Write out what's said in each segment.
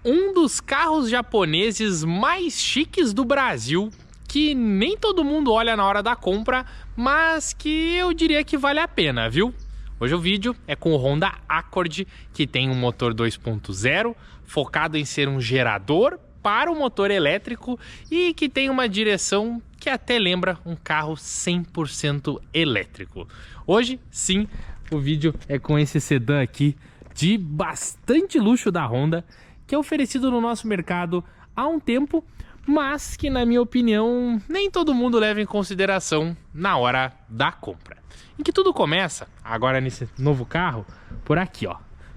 Um dos carros japoneses mais chiques do Brasil, que nem todo mundo olha na hora da compra, mas que eu diria que vale a pena, viu? Hoje o vídeo é com o Honda Accord, que tem um motor 2.0, focado em ser um gerador para o motor elétrico e que tem uma direção que até lembra um carro 100% elétrico. Hoje, sim, o vídeo é com esse sedã aqui de bastante luxo da Honda, que é oferecido no nosso mercado há um tempo, mas que, na minha opinião, nem todo mundo leva em consideração na hora da compra. Em que tudo começa, agora nesse novo carro, por aqui, ó,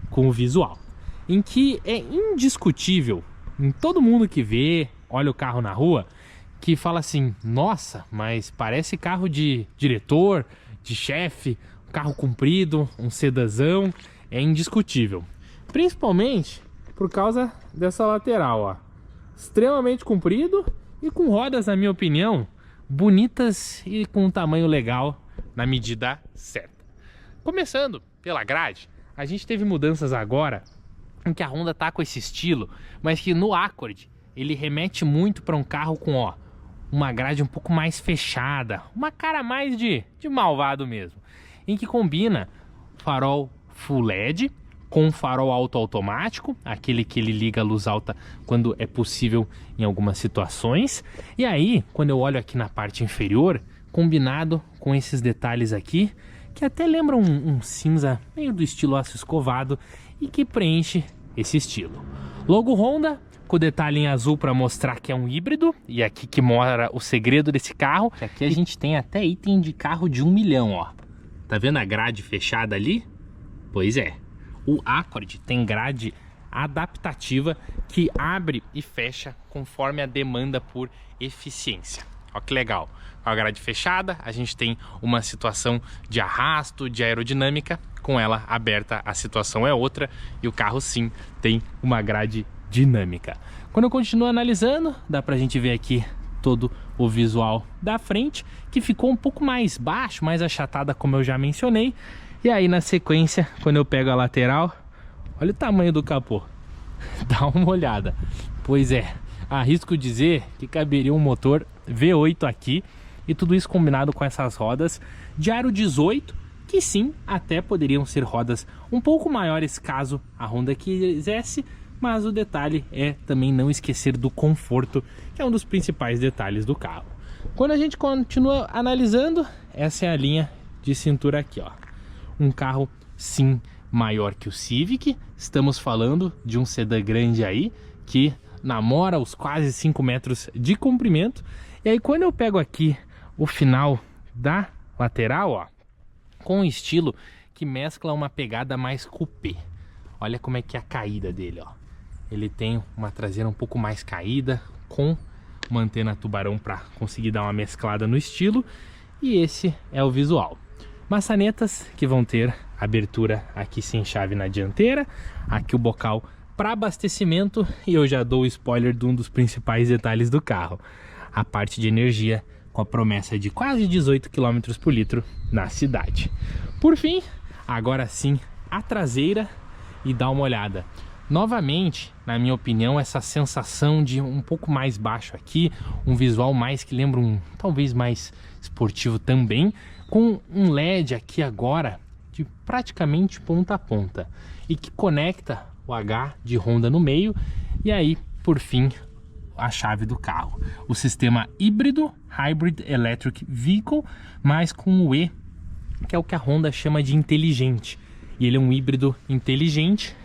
com o visual. Em que é indiscutível, em todo mundo que vê, olha o carro na rua, que fala assim, nossa, mas parece carro de diretor, de chefe, um carro comprido, um sedãzão, é indiscutível. Principalmente por causa dessa lateral, ó, extremamente comprido e com rodas, na minha opinião, bonitas e com um tamanho legal na medida certa. Começando pela grade, a gente teve mudanças agora em que a Honda tá com esse estilo, mas que no Accord ele remete muito para um carro com, ó, uma grade um pouco mais fechada, uma cara mais de malvado mesmo, em que combina farol Full LED com farol automático, aquele que ele liga a luz alta quando é possível em algumas situações. E aí, quando eu olho aqui na parte inferior, combinado com esses detalhes aqui, que até lembram um cinza meio do estilo aço escovado e que preenche esse estilo. Logo Honda, com o detalhe em azul para mostrar que é um híbrido, e aqui que mora o segredo desse carro, que aqui a gente tem até item de carro de 1 milhão, ó. Tá vendo a grade fechada ali? Pois é. O Accord tem grade adaptativa que abre e fecha conforme a demanda por eficiência. Olha que legal. Com a grade fechada, a gente tem uma situação de arrasto, de aerodinâmica. Com ela aberta, a situação é outra e o carro sim tem uma grade dinâmica. Quando eu continuo analisando, dá pra gente ver aqui todo o visual da frente, que ficou um pouco mais baixo, mais achatada, como eu já mencionei. E aí na sequência, quando eu pego a lateral, olha o tamanho do capô. Dá uma olhada. Pois é, arrisco dizer que caberia um motor V8 aqui, e tudo isso combinado com essas rodas de aro 18, que sim, até poderiam ser rodas um pouco maiores caso a Honda quisesse, mas o detalhe é também não esquecer do conforto, que é um dos principais detalhes do carro. Quando a gente continua analisando, essa é a linha de cintura aqui, ó. Um carro sim maior que o Civic, estamos falando de um sedã grande aí, que namora os quase 5 metros de comprimento. E aí quando eu pego aqui o final da lateral, ó, com um estilo que mescla uma pegada mais coupé. Olha como é que é a caída dele, ó. Ele tem uma traseira um pouco mais caída, com uma antena tubarão para conseguir dar uma mesclada no estilo. E esse é o visual. Maçanetas que vão ter abertura aqui sem chave na dianteira, aqui o bocal para abastecimento, e eu já dou o spoiler de um dos principais detalhes do carro, a parte de energia com a promessa de quase 18 km por litro na cidade. Por fim, agora sim a traseira, e dá uma olhada. Novamente, na minha opinião, essa sensação de um pouco mais baixo aqui, um visual mais que lembra talvez mais esportivo também, com um LED aqui agora de praticamente ponta a ponta e que conecta o H de Honda no meio, e aí por fim a chave do carro. O sistema híbrido, Hybrid Electric Vehicle, mas com o E, que é o que a Honda chama de inteligente, e ele é um híbrido inteligente,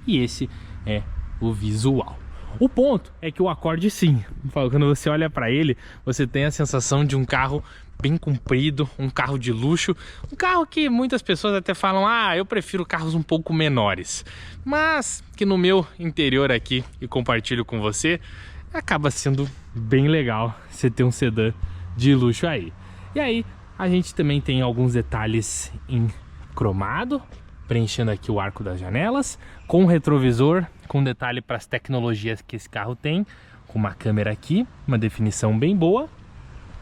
e esse é o visual. O ponto é que o Accord, sim, quando você olha para ele, você tem a sensação de um carro bem comprido, um carro de luxo, um carro que muitas pessoas até falam, ah, eu prefiro carros um pouco menores, mas que no meu interior aqui, e compartilho com você, acaba sendo bem legal você ter um sedã de luxo aí. E aí a gente também tem alguns detalhes em cromado, preenchendo aqui o arco das janelas, com retrovisor, com detalhe para as tecnologias que esse carro tem, com uma câmera aqui, uma definição bem boa.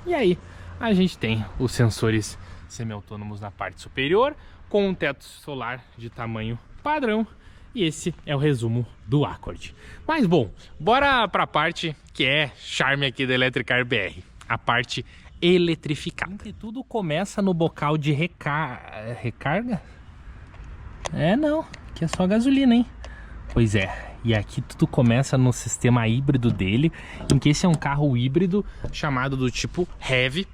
E aí a gente tem os sensores semi-autônomos na parte superior, com um teto solar de tamanho padrão, E esse é o resumo do Accord. Mas bom, bora para a parte que é charme aqui da Electricar BR, a parte eletrificada. Sempre tudo começa no bocal de recarga? Não, aqui é só gasolina, hein? Pois é, e aqui tudo começa no sistema híbrido dele, em que esse é um carro híbrido chamado do tipo HEV,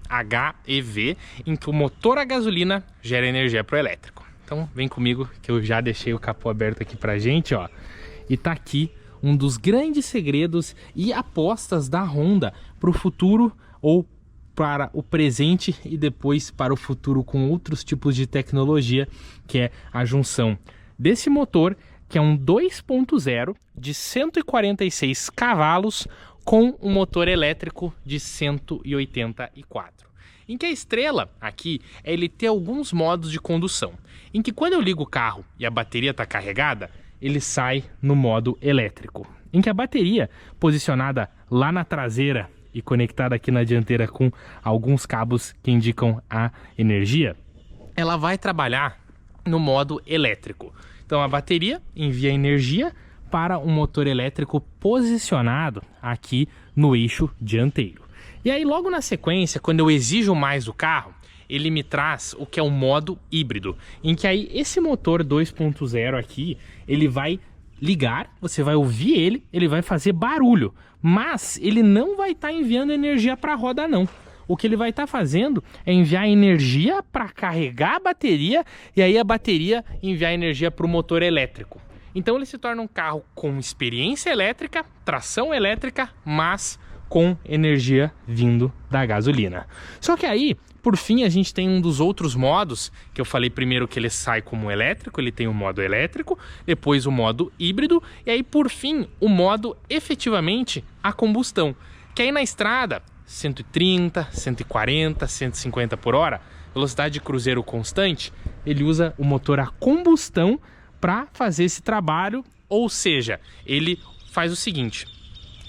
HEV, em que o motor a gasolina gera energia para o elétrico. Então vem comigo que eu já deixei o capô aberto aqui pra gente, ó. E tá aqui um dos grandes segredos e apostas da Honda para o futuro, ou para o presente e depois para o futuro com outros tipos de tecnologia, que é a junção desse motor, que é um 2.0 de 146 cavalos com um motor elétrico de 184. Em que a estrela aqui é ele ter alguns modos de condução, em que quando eu ligo o carro e a bateria está carregada, ele sai no modo elétrico, em que a bateria posicionada lá na traseira e conectada aqui na dianteira com alguns cabos que indicam a energia, ela vai trabalhar no modo elétrico. Então a bateria envia energia para um motor elétrico posicionado aqui no eixo dianteiro. E aí logo na sequência, quando eu exijo mais do carro, ele me traz o que é o modo híbrido, em que aí esse motor 2.0 aqui, ele vai ligar, você vai ouvir ele vai fazer barulho, mas ele não vai estar enviando energia para a roda não. O que ele vai estar fazendo é enviar energia para carregar a bateria e aí a bateria enviar energia para o motor elétrico. Então ele se torna um carro com experiência elétrica, tração elétrica, mas com energia vindo da gasolina. Só que aí, por fim, a gente tem um dos outros modos, que eu falei primeiro que ele sai como elétrico, ele tem o modo elétrico, depois o modo híbrido, e aí por fim o modo efetivamente a combustão, que aí na estrada 130, 140, 150 por hora, velocidade de cruzeiro constante, ele usa o motor a combustão para fazer esse trabalho, ou seja, ele faz o seguinte: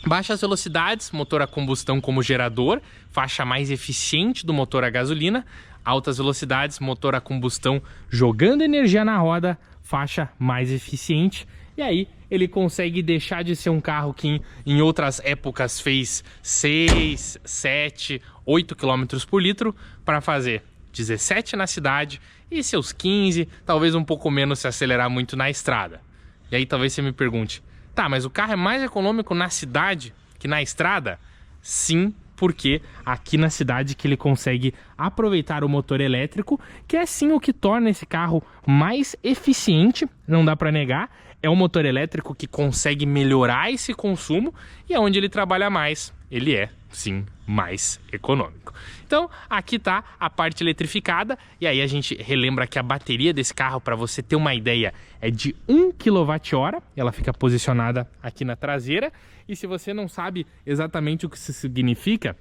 baixas velocidades, motor a combustão como gerador, faixa mais eficiente do motor a gasolina. Altas velocidades, motor a combustão jogando energia na roda, faixa mais eficiente. E aí ele consegue deixar de ser um carro que em outras épocas fez 6, 7, 8 km por litro para fazer 17 na cidade e seus 15, talvez um pouco menos se acelerar muito na estrada. E aí talvez você me pergunte: tá, mas o carro é mais econômico na cidade que na estrada? Sim, porque aqui na cidade que ele consegue aproveitar o motor elétrico, que é sim o que torna esse carro mais eficiente, não dá para negar. É um motor elétrico que consegue melhorar esse consumo e aonde ele trabalha mais, ele é sim mais econômico. Então aqui tá a parte eletrificada e aí a gente relembra que a bateria desse carro, para você ter uma ideia, é de 1 kWh, ela fica posicionada aqui na traseira. E se você não sabe exatamente o que isso significa,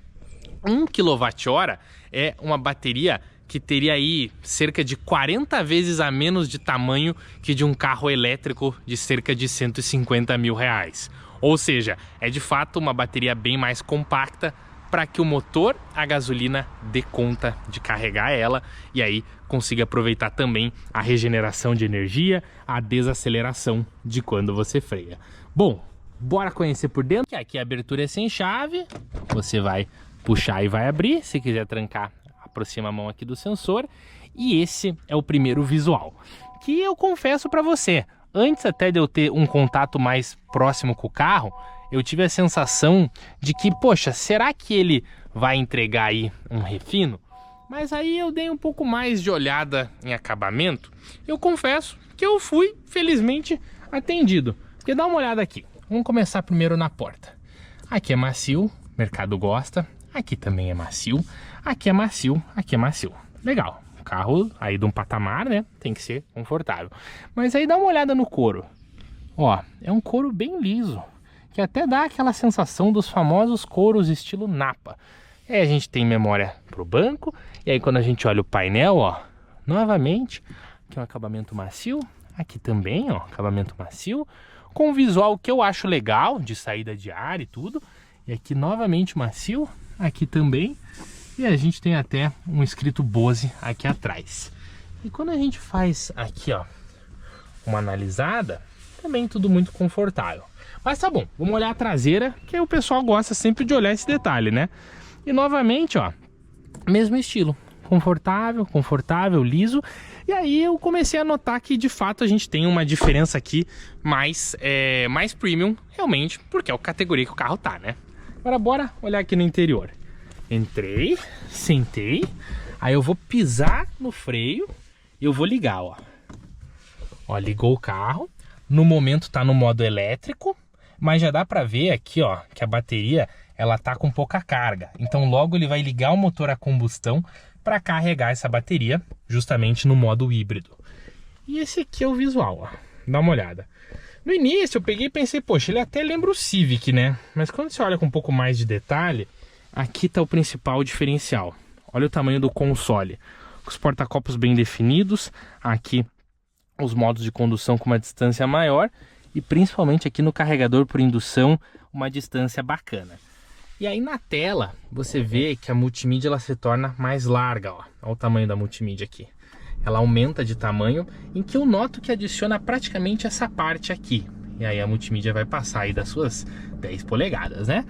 1 kWh é uma bateria que teria aí cerca de 40 vezes a menos de tamanho que de um carro elétrico de cerca de 150 mil reais. Ou seja, é de fato uma bateria bem mais compacta para que o motor a gasolina dê conta de carregar ela e aí consiga aproveitar também a regeneração de energia, a desaceleração de quando você freia. Bom, bora conhecer por dentro. Aqui a abertura é sem chave, você vai puxar e vai abrir. Se quiser trancar, aproxima a mão aqui do sensor. E esse é o primeiro visual, que eu confesso para você, antes até de eu ter um contato mais próximo com o carro, eu tive a sensação de que, poxa, será que ele vai entregar aí um refino? Mas aí eu dei um pouco mais de olhada em acabamento. Eu confesso que eu fui felizmente atendido. Porque dá uma olhada aqui. Vamos começar primeiro na porta. Aqui é macio, o mercado gosta. Aqui também é macio. Aqui é macio, aqui é macio. Legal. O carro aí de um patamar, né? Tem que ser confortável. Mas aí dá uma olhada no couro. Ó, é um couro bem liso, que até dá aquela sensação dos famosos couros estilo Napa. Aí a gente tem memória pro banco. E aí quando a gente olha o painel, ó, novamente, aqui é um acabamento macio. Aqui também, ó, acabamento macio, com um visual que eu acho legal, de saída de ar e tudo. E aqui novamente macio, aqui também. E a gente tem até um escrito Bose aqui atrás. E quando a gente faz aqui, ó, uma analisada, também tudo muito confortável. Mas tá bom, vamos olhar a traseira, que aí o pessoal gosta sempre de olhar esse detalhe, né? E novamente, ó, mesmo estilo, confortável, liso. E aí eu comecei a notar que de fato a gente tem uma diferença aqui mais premium, realmente, porque é a categoria que o carro tá, né? Agora bora olhar aqui no interior. Entrei, sentei, aí eu vou pisar no freio e eu vou ligar, ó. Ó, ligou o carro, no momento tá no modo elétrico, mas já dá pra ver aqui, ó, que a bateria, ela tá com pouca carga. Então logo ele vai ligar o motor a combustão para carregar essa bateria, justamente no modo híbrido. E esse aqui é o visual, ó. Dá uma olhada. No início eu peguei e pensei, poxa, ele até lembra o Civic, né? Mas quando você olha com um pouco mais de detalhe, aqui tá o principal diferencial. Olha o tamanho do console. Os porta-copos bem definidos, aqui os modos de condução com uma distância maior e principalmente aqui no carregador por indução, uma distância bacana. E aí na tela você vê que a multimídia ela se torna mais larga, ó. Olha o tamanho da multimídia aqui. Ela aumenta de tamanho, em que eu noto que adiciona praticamente essa parte aqui. E aí a multimídia vai passar aí das suas 10 polegadas, né?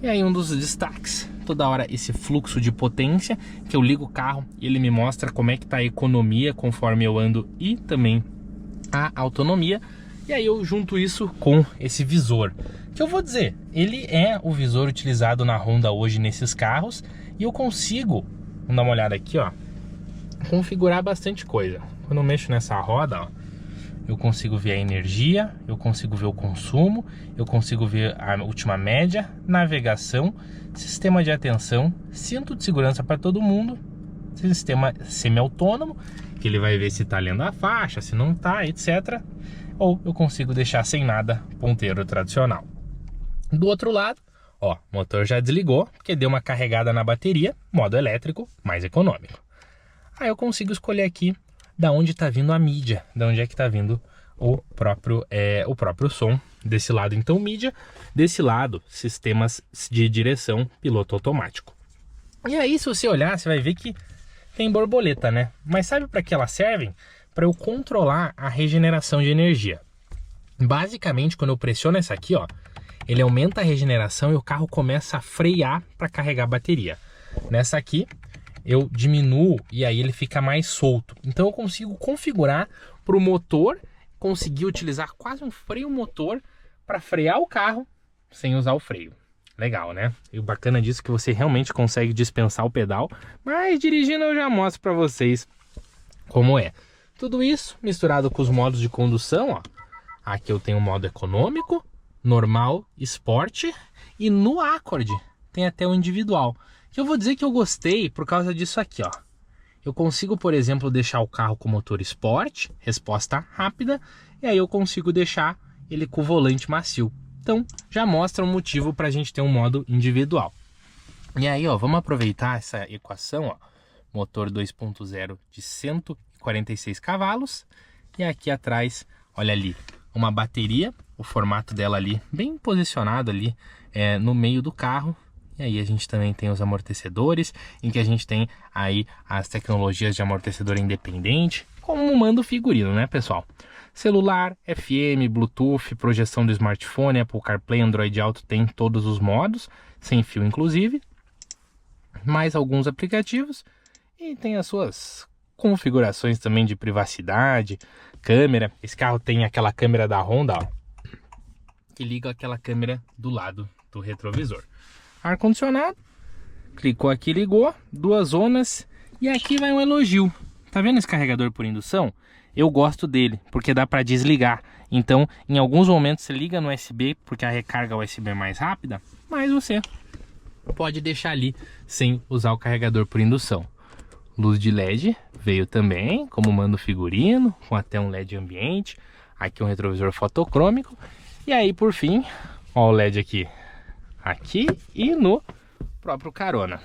E aí um dos destaques, toda hora esse fluxo de potência, que eu ligo o carro e ele me mostra como é que tá a economia conforme eu ando e também a autonomia. E aí eu junto isso com esse visor, que eu vou dizer, ele é o visor utilizado na Honda hoje nesses carros. E eu consigo, vamos dar uma olhada aqui, ó, configurar bastante coisa. Quando eu mexo nessa roda, ó, eu consigo ver a energia, eu consigo ver o consumo, eu consigo ver a última média, navegação, sistema de atenção, cinto de segurança para todo mundo, sistema semi-autônomo, que ele vai ver se está lendo a faixa, se não está, etc. Ou eu consigo deixar sem nada, ponteiro tradicional. Do outro lado, ó, o motor já desligou, porque deu uma carregada na bateria, modo elétrico, mais econômico. Aí eu consigo escolher aqui da onde está vindo a mídia, da onde é que está vindo o próprio som. Desse lado então mídia, desse lado sistemas de direção, piloto automático. E aí se você olhar, você vai ver que tem borboleta, né? Mas sabe para que elas servem? Para eu controlar a regeneração de energia. Basicamente, quando eu pressiono essa aqui, ó, ele aumenta a regeneração e o carro começa a frear para carregar a bateria. Nessa aqui, eu diminuo e aí ele fica mais solto. Então eu consigo configurar para o motor conseguir utilizar quase um freio motor para frear o carro sem usar o freio. Legal, né? E o bacana disso é que você realmente consegue dispensar o pedal, mas dirigindo eu já mostro para vocês como é. Tudo isso misturado com os modos de condução, ó. Aqui eu tenho o modo econômico, normal, esporte e no Accord tem até o individual. Que eu vou dizer que eu gostei por causa disso aqui, ó. Eu consigo, por exemplo, deixar o carro com motor esporte, resposta rápida, e aí eu consigo deixar ele com o volante macio. Então já mostra um motivo para a gente ter um modo individual. E aí, ó, vamos aproveitar essa equação, ó. Motor 2.0 de 146 cavalos. E aqui atrás, olha ali, uma bateria, o formato dela ali, bem posicionado ali no meio do carro. E aí a gente também tem os amortecedores, em que a gente tem aí as tecnologias de amortecedor independente, como um mando figurino, né, pessoal? Celular, FM, Bluetooth, projeção do smartphone, Apple CarPlay, Android Auto, tem todos os modos, sem fio inclusive. Mais alguns aplicativos e tem as suas configurações também de privacidade, câmera. Esse carro tem aquela câmera da Honda, ó, que liga aquela câmera do lado do retrovisor. Ar-condicionado, clicou aqui, ligou, 2 zonas e aqui vai um elogio. Tá vendo esse carregador por indução? Eu gosto dele, porque dá para desligar. Então, em alguns momentos você liga no USB, porque a recarga USB é mais rápida, mas você pode deixar ali sem usar o carregador por indução. Luz de LED veio também, como mando figurino, com até um LED ambiente. Aqui um retrovisor fotocrômico. E aí, por fim, ó o LED aqui e no próprio carona.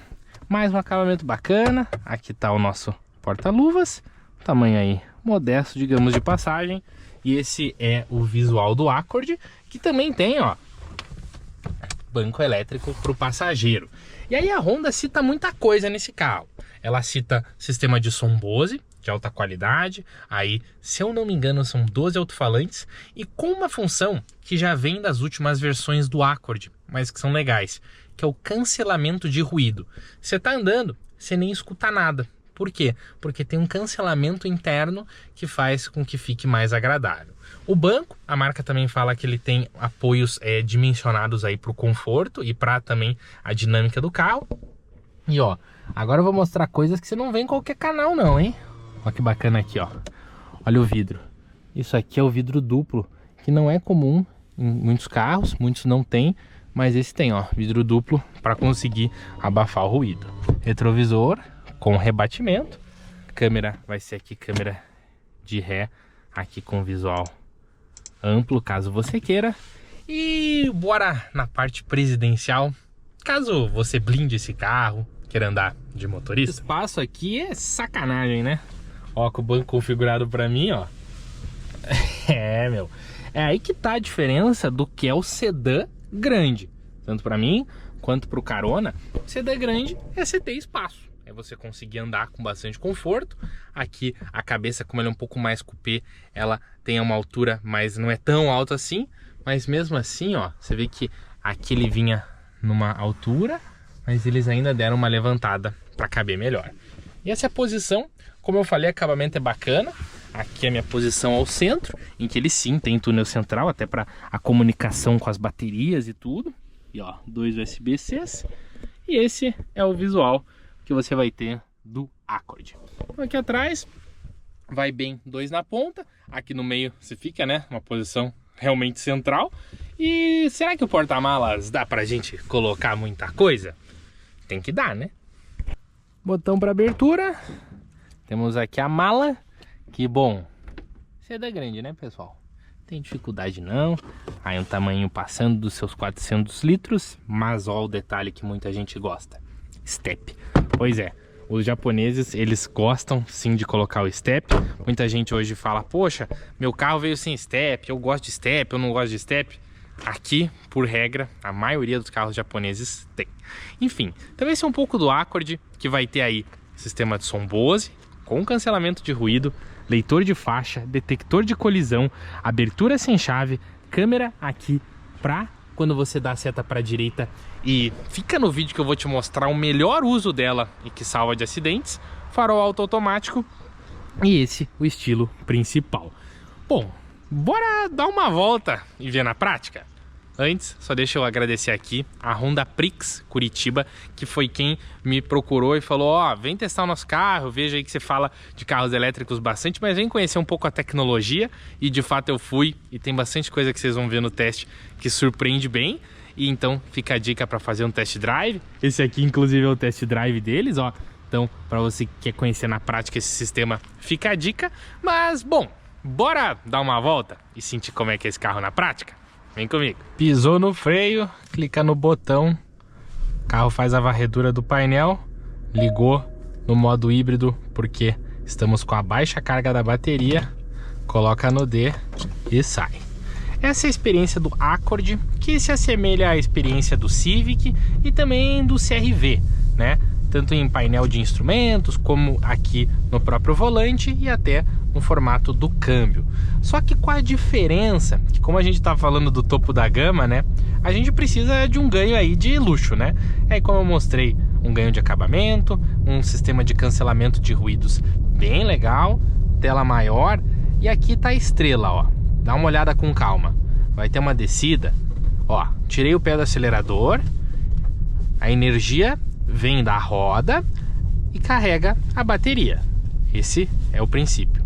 Mais um acabamento bacana. Aqui tá o nosso porta-luvas, tamanho aí modesto, digamos, de passagem. E esse é o visual do Accord, que também tem, ó, banco elétrico para o passageiro. E aí a Honda cita muita coisa nesse carro. Ela cita sistema de som Bose, de alta qualidade. Aí, se eu não me engano, são 12 alto-falantes e com uma função que já vem das últimas versões do Accord, mas que são legais, que é o cancelamento de ruído. Você tá andando, você nem escuta nada. Por quê? Porque tem um cancelamento interno que faz com que fique mais agradável. O banco, a marca também fala que ele tem apoios dimensionados aí para o conforto e para também a dinâmica do carro. E ó, agora eu vou mostrar coisas que você não vê em qualquer canal não, hein? Olha que bacana aqui, ó. Olha o vidro. Isso aqui é o vidro duplo, que não é comum em muitos carros, muitos não tem, mas esse tem, ó, vidro duplo para conseguir abafar o ruído. Retrovisor com rebatimento. Câmera vai ser aqui câmera de ré, aqui com visual amplo, caso você queira. E bora na parte presidencial, caso você blinde esse carro, queira andar de motorista. O espaço aqui é sacanagem, né? Ó, com o banco configurado para mim, ó. Meu, é aí que tá a diferença do que é o sedã grande, tanto para mim quanto para o carona. O sedã grande é você ter espaço, é você conseguir andar com bastante conforto. Aqui a cabeça, como ela é um pouco mais coupé, ela tem uma altura, mas não é tão alta assim. Mas mesmo assim, ó, você vê que aqui ele vinha numa altura, mas eles ainda deram uma levantada para caber melhor. E essa é a posição, como eu falei, acabamento é bacana. Aqui é a minha posição ao centro, em que ele sim tem túnel central, até para a comunicação com as baterias e tudo. E ó, 2 USB-Cs. E esse é o visual que você vai ter do Accord. Aqui atrás vai bem 2 na ponta, aqui no meio você fica, né, uma posição realmente central. E será que o porta-malas dá pra gente colocar muita coisa? Tem que dar, né? Botão para abertura. Temos aqui a mala, que bom, sedã grande, né, pessoal? Tem dificuldade não. Aí um tamanho passando dos seus 400 litros, mas ó o detalhe que muita gente gosta. Step. Pois é, os japoneses, eles gostam sim de colocar o step. Muita gente hoje fala, poxa, meu carro veio sem step, eu gosto de step, eu não gosto de step. Aqui, por regra, a maioria dos carros japoneses tem. Enfim, também esse é um pouco do Accord, que vai ter aí sistema de som Bose, com cancelamento de ruído, leitor de faixa, detector de colisão, abertura sem chave, câmera aqui pra quando você dá a seta para a direita, e fica no vídeo que eu vou te mostrar o melhor uso dela e que salva de acidentes. Farol automático e esse o estilo principal. Bom, bora dar uma volta e ver na prática? Antes, só deixa eu agradecer aqui a Honda Prix Curitiba, que foi quem me procurou e falou, ó, vem testar o nosso carro, eu vejo aí que você fala de carros elétricos bastante, mas vem conhecer um pouco a tecnologia. E de fato eu fui, e tem bastante coisa que vocês vão ver no teste que surpreende bem. E então fica a dica para fazer um test drive. Esse aqui inclusive é o test drive deles, ó. Então, para você que quer conhecer na prática esse sistema, fica a dica. Mas, bom, bora dar uma volta e sentir como é que é esse carro na prática? Vem comigo. Pisou no freio, clica no botão, o carro faz a varredura do painel, ligou no modo híbrido porque estamos com a baixa carga da bateria, coloca no D e sai. Essa é a experiência do Accord, que se assemelha à experiência do Civic e também do CR-V, né? Tanto em painel de instrumentos, como aqui no próprio volante e até no formato do câmbio. Só que com a diferença, que como a gente está falando do topo da gama, né? A gente precisa de um ganho aí de luxo, né? É como eu mostrei, um ganho de acabamento, um sistema de cancelamento de ruídos bem legal, tela maior, e aqui tá a estrela, ó. Dá uma olhada com calma. Vai ter uma descida, ó. Tirei o pé do acelerador, a energia vem da roda e carrega a bateria. Esse é o princípio.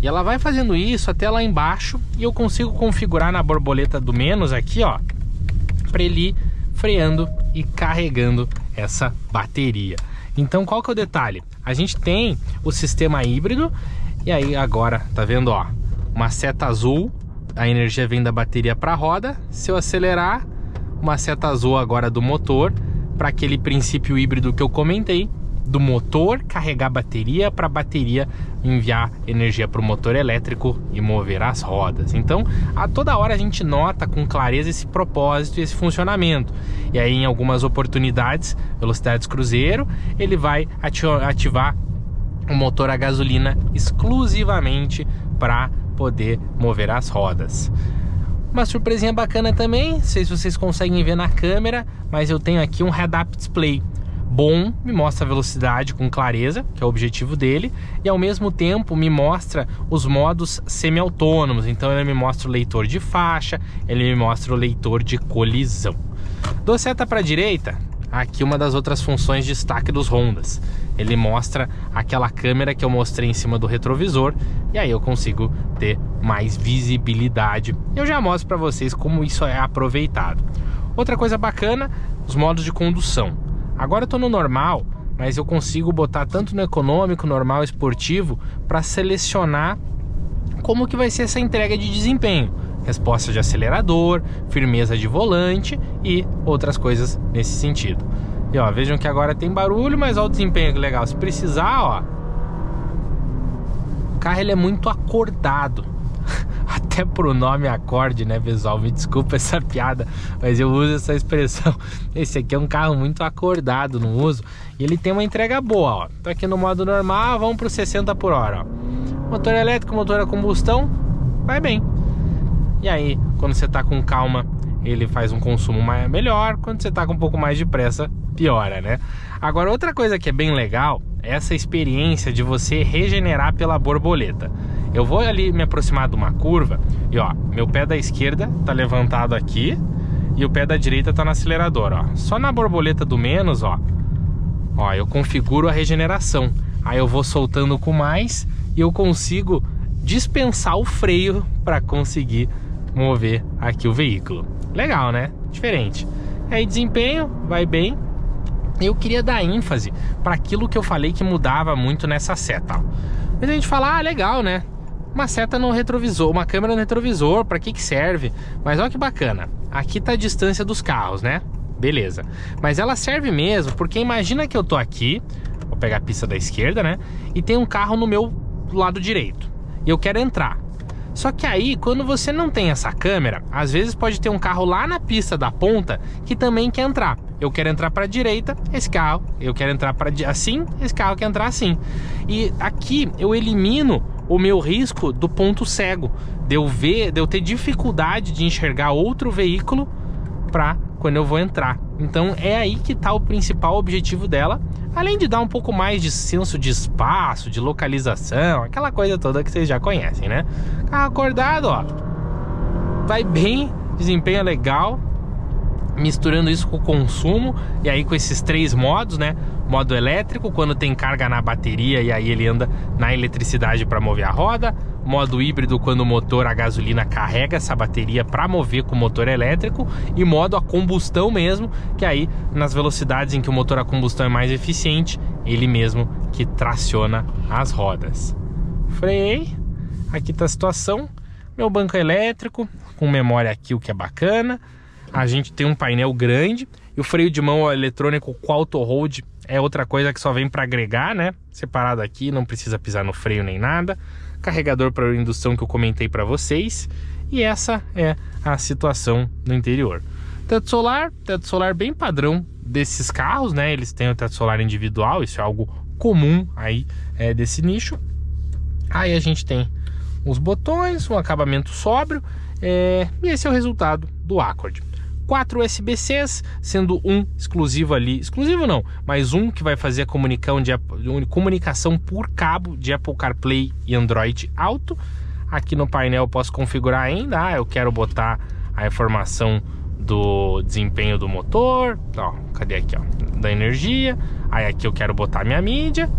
E ela vai fazendo isso até lá embaixo, e eu consigo configurar na borboleta do menos aqui, ó, para ele ir freando e carregando essa bateria. Então qual que é o detalhe? A gente tem o sistema híbrido, e aí agora, tá vendo, ó, uma seta azul, a energia vem da bateria para a roda. Se eu acelerar, uma seta azul agora do motor, para aquele princípio híbrido que eu comentei, do motor carregar a bateria para a bateria enviar energia para o motor elétrico e mover as rodas. Então, a toda hora a gente nota com clareza esse propósito e esse funcionamento. E aí, em algumas oportunidades, velocidades cruzeiro, ele vai ativar um motor a gasolina exclusivamente para poder mover as rodas. Uma surpresinha bacana também, não sei se vocês conseguem ver na câmera, mas eu tenho aqui um head-up display bom, me mostra a velocidade com clareza, que é o objetivo dele, e ao mesmo tempo me mostra os modos semi-autônomos. Então ele me mostra o leitor de faixa, ele me mostra o leitor de colisão. Dou seta para a direita, aqui uma das outras funções de destaque dos Hondas. Ele mostra aquela câmera que eu mostrei em cima do retrovisor, e aí eu consigo ter mais visibilidade. Eu já mostro para vocês como isso é aproveitado. Outra coisa bacana, os modos de condução. Agora eu tô no normal, mas eu consigo botar tanto no econômico, normal, esportivo, para selecionar como que vai ser essa entrega de desempenho. Resposta de acelerador, firmeza de volante e outras coisas nesse sentido. E ó, vejam que agora tem barulho, mas olha o desempenho que legal. Se precisar, ó, o carro ele é muito acordado. Até pro nome acorde, né, pessoal? Me desculpa essa piada, mas eu uso essa expressão. Esse aqui é um carro muito acordado no uso. E ele tem uma entrega boa, ó. Tô aqui no modo normal, vamos pro 60 por hora, ó. Motor elétrico, motor a combustão, vai bem. E aí, quando você tá com calma, ele faz um consumo melhor. Quando você tá com um pouco mais de pressa, piora, né? Agora, outra coisa que é bem legal é essa experiência de você regenerar pela borboleta. Eu vou ali me aproximar de uma curva e ó, meu pé da esquerda tá levantado aqui e o pé da direita tá no acelerador, ó. Só na borboleta do menos, ó, eu configuro a regeneração. Aí eu vou soltando com mais e eu consigo dispensar o freio para conseguir mover aqui o veículo. Legal, né? Diferente. Aí desempenho, vai bem. Eu queria dar ênfase para aquilo que eu falei que mudava muito nessa seta. Mas a gente fala, legal, né? Uma seta no retrovisor, uma câmera no retrovisor, para que serve? Mas olha que bacana, aqui tá a distância dos carros, né? Beleza. Mas ela serve mesmo, porque imagina que eu tô aqui, vou pegar a pista da esquerda, né? E tem um carro no meu lado direito. E eu quero entrar. Só que aí, quando você não tem essa câmera, às vezes pode ter um carro lá na pista da ponta que também quer entrar. Eu quero entrar para a direita, esse carro. Eu quero entrar para assim, esse carro quer entrar assim. E aqui eu elimino o meu risco do ponto cego, de eu ter dificuldade de enxergar outro veículo para quando eu vou entrar. Então é aí que está o principal objetivo dela, além de dar um pouco mais de senso de espaço, de localização, aquela coisa toda que vocês já conhecem, né? Carro acordado, ó, vai bem, desempenho é legal, misturando isso com o consumo, e aí com esses três modos, né? Modo elétrico, quando tem carga na bateria e aí ele anda na eletricidade para mover a roda. Modo híbrido, quando o motor a gasolina carrega essa bateria para mover com o motor elétrico. E modo a combustão mesmo, que aí nas velocidades em que o motor a combustão é mais eficiente, ele mesmo que traciona as rodas. Freiei, aqui tá a situação. Meu banco elétrico, com memória aqui, o que é bacana. A gente tem um painel grande e o freio de mão eletrônico com auto hold é outra coisa que só vem para agregar, né? Separado aqui, não precisa pisar no freio nem nada. Carregador para indução que eu comentei para vocês. E essa é a situação no interior. Teto solar bem padrão desses carros, né? Eles têm o teto solar individual, isso é algo comum aí desse nicho. Aí a gente tem os botões, um acabamento sóbrio, e esse é o resultado do Accord. 4 USB-Cs, sendo um exclusivo ali, exclusivo não, mas um que vai fazer a comunicação por cabo de Apple CarPlay e Android Auto. Aqui no painel eu posso configurar ainda, eu quero botar a informação do desempenho do motor, ó, cadê aqui, ó, da energia, aí aqui eu quero botar minha mídia,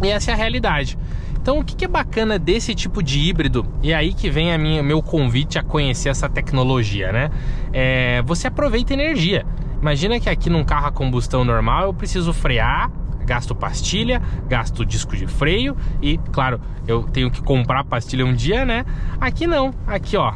e essa é a realidade. Então o que é bacana desse tipo de híbrido, e aí que vem meu convite a conhecer essa tecnologia, né? Você aproveita energia. Imagina que aqui num carro a combustão normal eu preciso frear, gasto pastilha, gasto disco de freio e, claro, eu tenho que comprar pastilha um dia, né? Aqui não, aqui ó,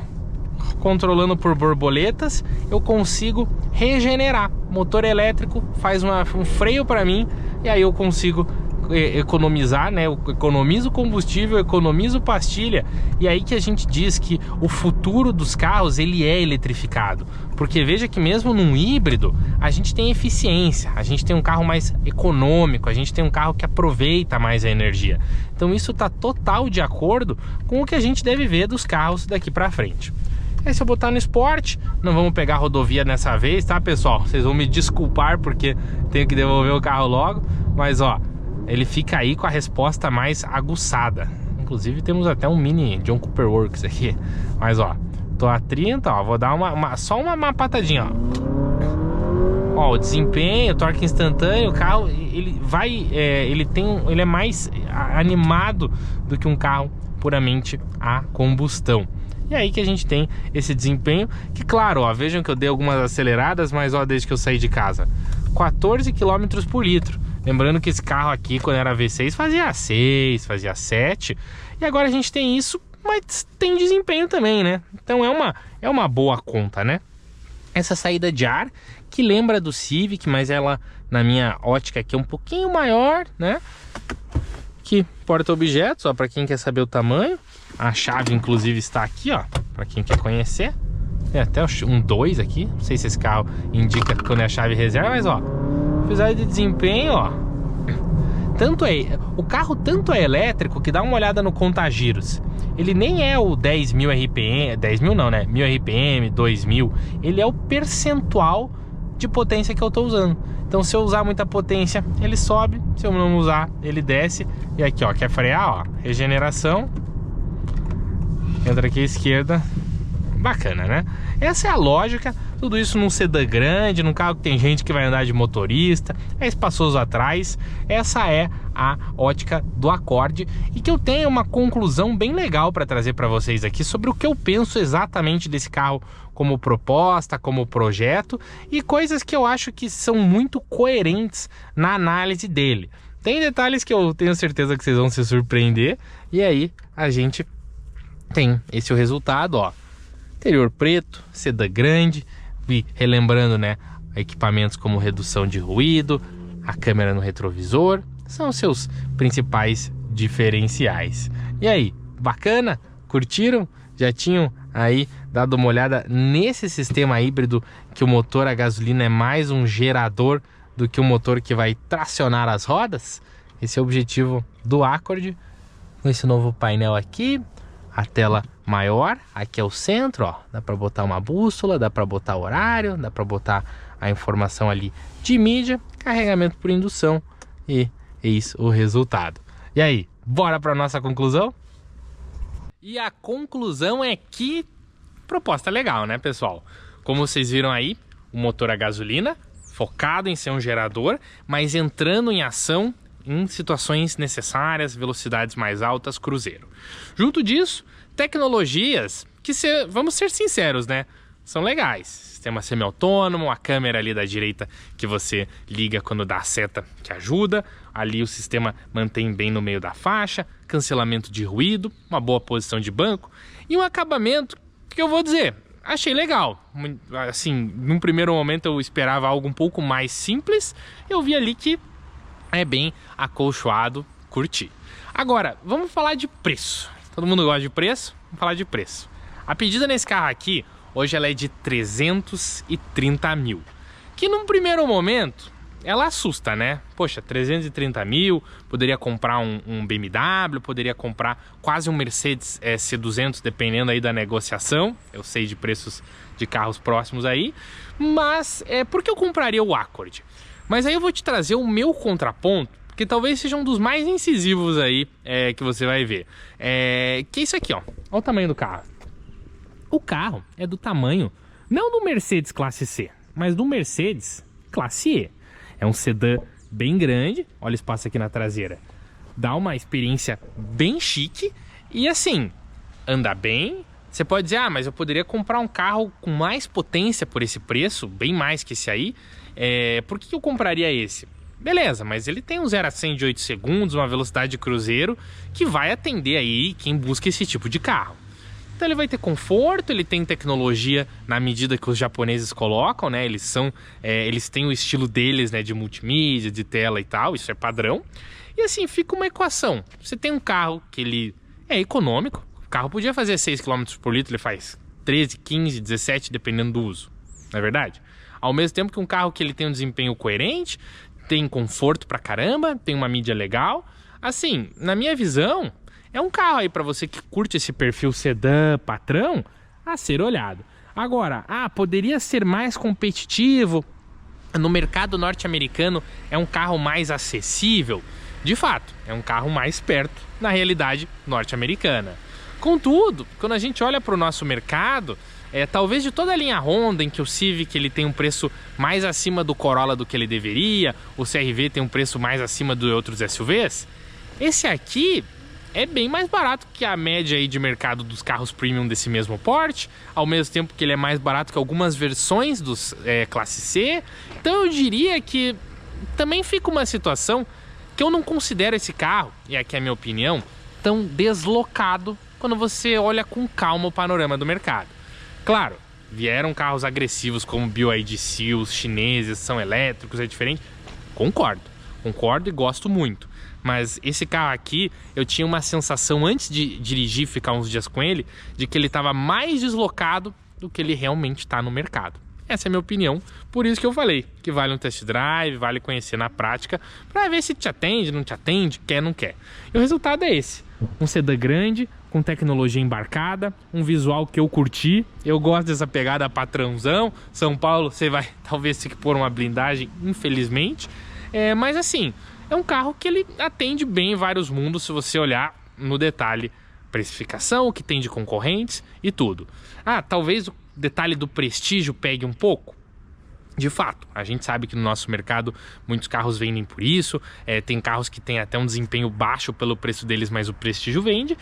controlando por borboletas, eu consigo regenerar. Motor elétrico faz um freio para mim e aí eu consigo economizar, né? Eu economizo combustível, economizo pastilha. E aí que a gente diz que o futuro dos carros, ele é eletrificado. Porque veja que mesmo num híbrido, a gente tem eficiência, a gente tem um carro mais econômico, a gente tem um carro que aproveita mais a energia. Então isso está total de acordo com o que a gente deve ver dos carros daqui para frente. Aí se eu botar no esporte, não vamos pegar rodovia dessa vez, tá, pessoal? Vocês vão me desculpar porque tenho que devolver o carro logo. Mas, ó, ele fica aí com a resposta mais aguçada. Inclusive temos até um mini John Cooper Works aqui. Mas, ó, tô a 30, ó, vou dar só uma patadinha, ó. Ó, o desempenho, o torque instantâneo, o carro, ele vai, ele é mais animado do que um carro puramente a combustão. E aí que a gente tem esse desempenho, que claro, ó, vejam que eu dei algumas aceleradas, mas ó, desde que eu saí de casa, 14 km por litro. Lembrando que esse carro aqui, quando era V6, fazia 6, fazia 7. E agora a gente tem isso, mas tem desempenho também, né? Então é uma boa conta, né? Essa saída de ar, que lembra do Civic, mas ela, na minha ótica aqui, é um pouquinho maior, né? Que porta-objetos, ó, para quem quer saber o tamanho. A chave, inclusive, está aqui, ó, para quem quer conhecer. Tem até um 2 aqui. Não sei se esse carro indica quando é a chave reserva, mas, ó, apesar de desempenho, ó, o carro tanto é elétrico que dá uma olhada no contagiros. Ele nem é o 10.000 RPM, 10.000 não, né? 1.000 RPM, 2.000. Ele é o percentual de potência que eu tô usando. Então se eu usar muita potência, ele sobe. Se eu não usar, ele desce. E aqui, ó, quer frear, ó, regeneração. Entra aqui à esquerda. Bacana, né? Essa é a lógica. Tudo isso num sedã grande, num carro que tem gente que vai andar de motorista, é espaçoso atrás. Essa é a ótica do Accord, e que eu tenho uma conclusão bem legal para trazer para vocês aqui sobre o que eu penso exatamente desse carro como proposta, como projeto, e coisas que eu acho que são muito coerentes na análise dele. Tem detalhes que eu tenho certeza que vocês vão se surpreender, e aí a gente tem esse o resultado, ó. Interior preto, sedã grande, e relembrando, né, equipamentos como redução de ruído, a câmera no retrovisor, são os seus principais diferenciais. E aí, bacana? Curtiram? Já tinham aí dado uma olhada nesse sistema híbrido, que o motor a gasolina é mais um gerador do que um motor que vai tracionar as rodas? Esse é o objetivo do Accord, com esse novo painel aqui. A tela maior, aqui é o centro, ó, dá para botar uma bússola, dá para botar horário, dá para botar a informação ali de mídia, carregamento por indução, e eis o resultado. E aí, bora para nossa conclusão? E a conclusão é que proposta legal, né, pessoal? Como vocês viram aí, o motor a gasolina, focado em ser um gerador, mas entrando em ação em situações necessárias, velocidades mais altas, cruzeiro. Junto disso, tecnologias que, vamos ser sinceros, né, são legais. Sistema semi-autônomo, a câmera ali da direita que você liga quando dá a seta, que ajuda. Ali o sistema mantém bem no meio da faixa, cancelamento de ruído, uma boa posição de banco e um acabamento que eu vou dizer, achei legal. Assim, num primeiro momento eu esperava algo um pouco mais simples, eu vi ali que é bem acolchoado, curti. Agora, vamos falar de preço. Todo mundo gosta de preço? Vamos falar de preço. A pedida nesse carro aqui, hoje ela é de 330 mil. Que num primeiro momento, ela assusta, né? Poxa, 330 mil, poderia comprar um BMW, poderia comprar quase um Mercedes C200, dependendo aí da negociação. Eu sei de preços de carros próximos aí. Mas, por que eu compraria o Accord? Mas aí eu vou te trazer o meu contraponto, que talvez seja um dos mais incisivos aí que você vai ver. Que é isso aqui, ó. Olha o tamanho do carro. O carro é do tamanho, não do Mercedes classe C, mas do Mercedes classe E. É um sedã bem grande, olha o espaço aqui na traseira. Dá uma experiência bem chique e assim, anda bem. Você pode dizer, mas eu poderia comprar um carro com mais potência por esse preço, bem mais que esse aí. Por que eu compraria esse? Beleza, mas ele tem um 0 a 100 de 8 segundos, uma velocidade de cruzeiro que vai atender aí quem busca esse tipo de carro. Então ele vai ter conforto, ele tem tecnologia na medida que os japoneses colocam, né? Eles têm o estilo deles, né? De multimídia, de tela e tal, isso é padrão. E assim, fica uma equação. Você tem um carro que ele é econômico, o carro podia fazer 6 km por litro, ele faz 13, 15, 17, dependendo do uso, não é verdade? Ao mesmo tempo que um carro que ele tem um desempenho coerente, tem conforto pra caramba, tem uma mídia legal. Assim, na minha visão, é um carro aí pra você que curte esse perfil sedã, patrão, a ser olhado. Agora, poderia ser mais competitivo, no mercado norte-americano é um carro mais acessível. De fato, é um carro mais perto na realidade norte-americana. Contudo, quando a gente olha para o nosso mercado, talvez de toda a linha Honda, em que o Civic ele tem um preço mais acima do Corolla do que ele deveria, o CR-V tem um preço mais acima de outros SUVs, esse aqui é bem mais barato que a média aí de mercado dos carros premium desse mesmo porte, ao mesmo tempo que ele é mais barato que algumas versões dos classe C. Então eu diria que também fica uma situação que eu não considero esse carro, e aqui é a minha opinião, tão deslocado quando você olha com calma o panorama do mercado. Claro, vieram carros agressivos como BYD Seals, chineses, são elétricos, é diferente. Concordo e gosto muito. Mas esse carro aqui, eu tinha uma sensação antes de dirigir, ficar uns dias com ele, de que ele estava mais deslocado do que ele realmente está no mercado. Essa é a minha opinião, por isso que eu falei que vale um test drive, vale conhecer na prática, para ver se te atende, não te atende, quer, não quer. E o resultado é esse, um sedã grande, com tecnologia embarcada, um visual que eu curti, eu gosto dessa pegada patrãozão. São Paulo, você vai talvez ter que pôr uma blindagem, infelizmente, mas assim, é um carro que ele atende bem em vários mundos, se você olhar no detalhe, precificação, o que tem de concorrentes e tudo. Talvez o detalhe do prestígio pegue um pouco. De fato, a gente sabe que no nosso mercado muitos carros vendem por isso, tem carros que tem até um desempenho baixo pelo preço deles, mas o prestígio vende,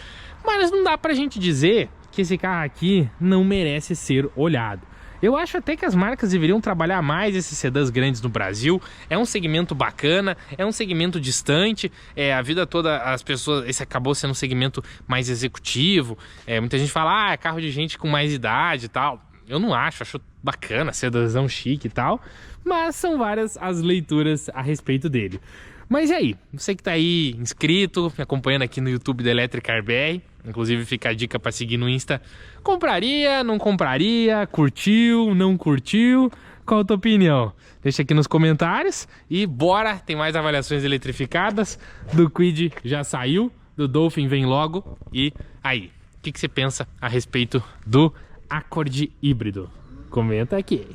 mas não dá pra gente dizer que esse carro aqui não merece ser olhado. Eu acho até que as marcas deveriam trabalhar mais esses sedãs grandes no Brasil. É um segmento bacana, é um segmento distante. A vida toda as pessoas... Esse acabou sendo um segmento mais executivo. Muita gente fala, é carro de gente com mais idade e tal. Eu não acho bacana, sedãzão chique e tal. Mas são várias as leituras a respeito dele. Mas e aí? Você que tá aí inscrito, me acompanhando aqui no YouTube da Electricar BR, inclusive fica a dica para seguir no Insta. Compraria, não compraria? Curtiu, não curtiu? Qual a tua opinião? Deixa aqui nos comentários e bora! Tem mais avaliações eletrificadas. Do Kwid já saiu, do Dolphin vem logo. E aí, o que você pensa a respeito do Accord híbrido? Comenta aqui.